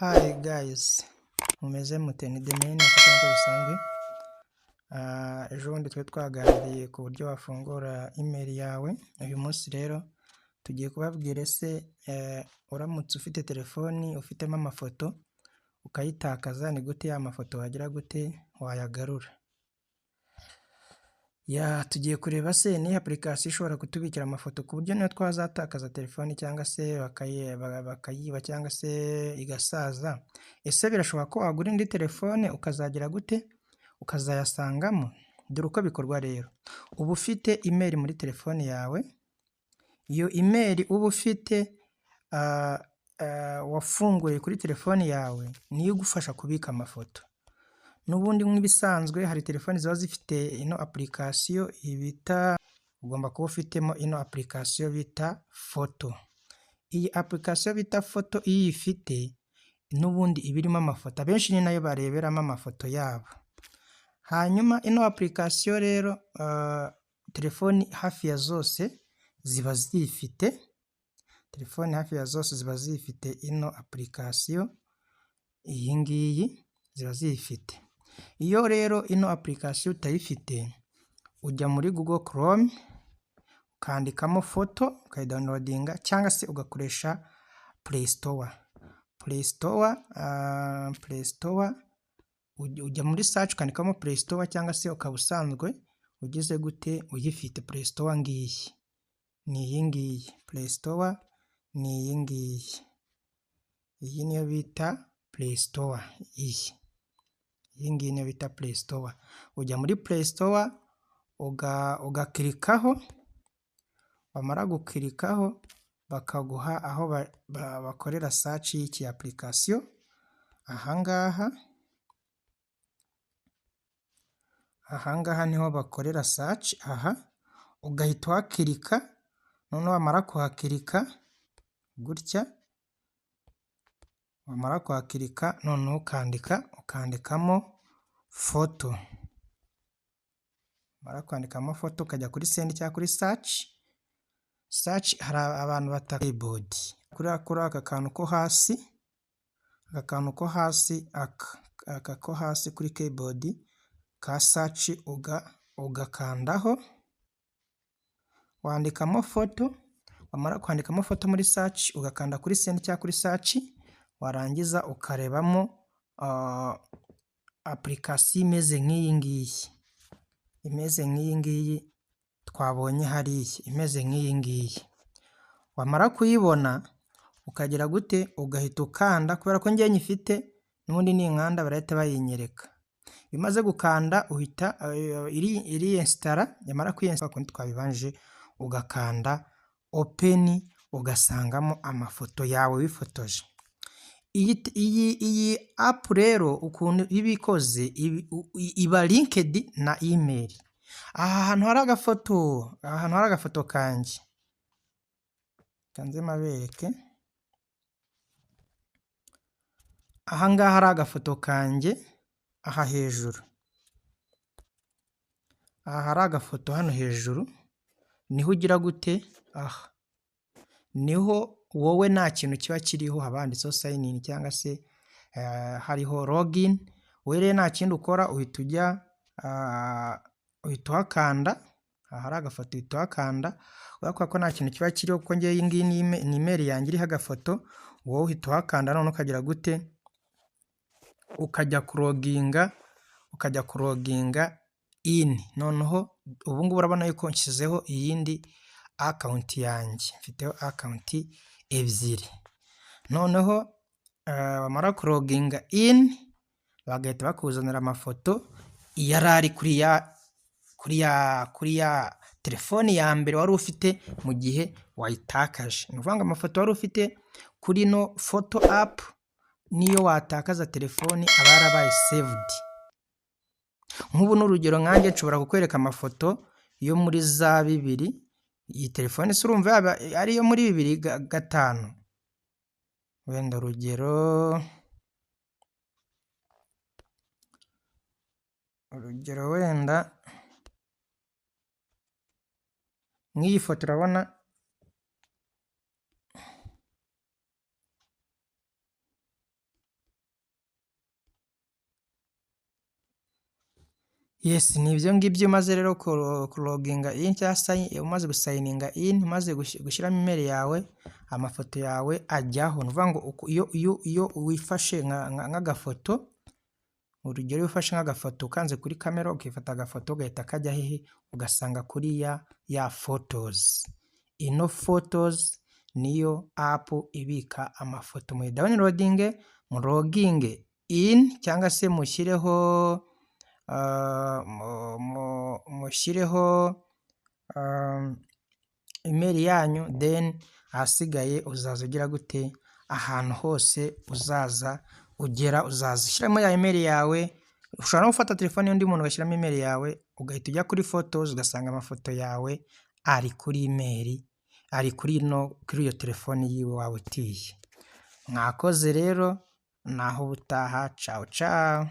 Hi guys, mumeze mute? Ni Demain nk'uko bisanzwe. Ejo bundi twe twaganiriye ku buryo wafungura email yawe. Uyu munsi rero tugiye kubabwira ese uramutse ufite telefoni ufitemo amafoto ukayitakaza ni gute ya mafoto wagira gute wayagarura. Tugiye kureba se ni application ishobora kutubikira amafoto ku buryo niyo twazatakaza telefoni cyangwa se bakayiba cyangwa se igasaza. Ese birashoboka ko wagura indi telefone ukazagira gute ukazayasangamo? Dore uko bikorwa rero. Uba ufite email muri telefoni yawe. Iyo email uba ufite wafunguye kuri telefoni yawe niyo igufasha kubika amafoto. Nubundi nk'ibisanzwe hari telefoni ziba zifite ino application ibita, ugomba kuba ufitemo ino application bita foto. Iyi application bita foto iyo ifite nubundi ibirimo amafoto, abenshi ni nayo bareberamo amafoto yabo. Hanyuma ino application rero telefoni hafi ya zose ziba zifite, telefoni hafi ya zose ziba zifite ino application, iyi ngiyi ziba zifite. Iyo rero ino application utayifite ujya muri Google Chrome ukandikamo foto ukayidownloadinga cyangwa se ugakoresha Play Store. Ujya muri search ukandikamo Play Store cyangwa se ukaba usanzwe ugize gute uyifite. Play Store ngiyi ni iyi ngiyi, Play Store ni iyi ngiyi, iyi niyo bita Play Store. Iyi ngiyi niyo bita Play Store. Ujya muri Play Store ugakirikaho, wamara gukirikaho bakaguha aho bakorera search y'iki application. Ahangaha niho bakorera search. Ugahita uhakirika, noneho wamara kuhakirika gutya, wamara kuhakirika noneho ukandikamo foto. Wamara kwandikamo foto ukajya kuri send cyangwa kuri search. Hari abantu bata keyboard kuri aka kantu ko hasi, aka ko hasi kuri keyboard ka search ugakandaho, wandikamo foto. Wamara kwandikamo foto muri search ugakanda kuri send cyangwa kuri search, warangiza ukarebamo application imeze nk'iyi ngiyi, twabonye hariya, imeze nk'iyi ngiyi. Wamara kuyibona ukagira gute ugahita ukanda, kubera ko ngiye nyifite n'ubundi ninkanda barahita bayinyereka. Bimaze gukanda uhita iri install. Yamara kuyinstall kundi twabibanje ugakanda open, ugasangamo amafoto yawe wifotoje. Iyi app rero ukuntu ibikoze iba linked na email. Ahantu hari agafoto kanjye, kanze mabereke. Ahangaha hari agafoto kanjye, aha hejuru, aha hari agafoto hano hejuru, niho ugira gute, niho wowe nta kintu kiba kiriho, habanditseho sign in cyangwa se hariho login. Wowe rero nta kindi ukora, uhita ujya uhita uhakanda. Aha hari agafoto uhita uhakanda, kubera ko nta kintu kiba kiriho, kuko ngiye iyi ngiyi ni email yanjye iriho agafoto. Wowe uhita uhakanda none ukagira gute ukajya kuloginga in. Noneho ubu ngubu urabona yuko nshyizeho iyindi account yanjye, mfiteho account ebyiri. Noneho wamara kuloginga in bagahita bakuzanira amafoto yarari kuri ya telefoni ya mbere wari ufite mu gihe wayitakaje. Ni ukuvuga ngo amafoto wari ufite kuri no photo app niyo watakaza telefoni aba yarabaye saved. Nk'ubu n'urugero nkanjye nshobora kukwereka amafoto yo muri za 2000. Iyi telefoni se urumva ariyo muri 2005. Wenda urugero wenda nk'iyi foto urabona, Yes, ni ibyo ngibyo umaze rero kuloginga in cyangwa umaze gusayininga in, umaze gushyiramo email yawe, amafoto yawe ajyaho. Ni ukuvuga ngo iyo wifashe nk'agafoto, urugero iyo ufashe nk'agafoto ukanze kuri kamera ukifata agafoto gahita kajya hehe, ugasanga kuri ya photos. Ino photos niyo app ibika amafoto. Mu downloading, mu loginge in cyangwa se mushyireho email yanyu, then ahasigaye uzaza ugira gute, ahantu hose uzaza ugera uzaza ushyiramo ya email yawe. Ushobora no gufata telefone y'undi muntu ugashyiramo email yawe, ugahita ujya kuri photos ugasanga amafoto yawe ari kuri email, ari kuri iyo telefone yiwe waba utiye. Mwakoze rero, naho ubutaha, ciao ciao.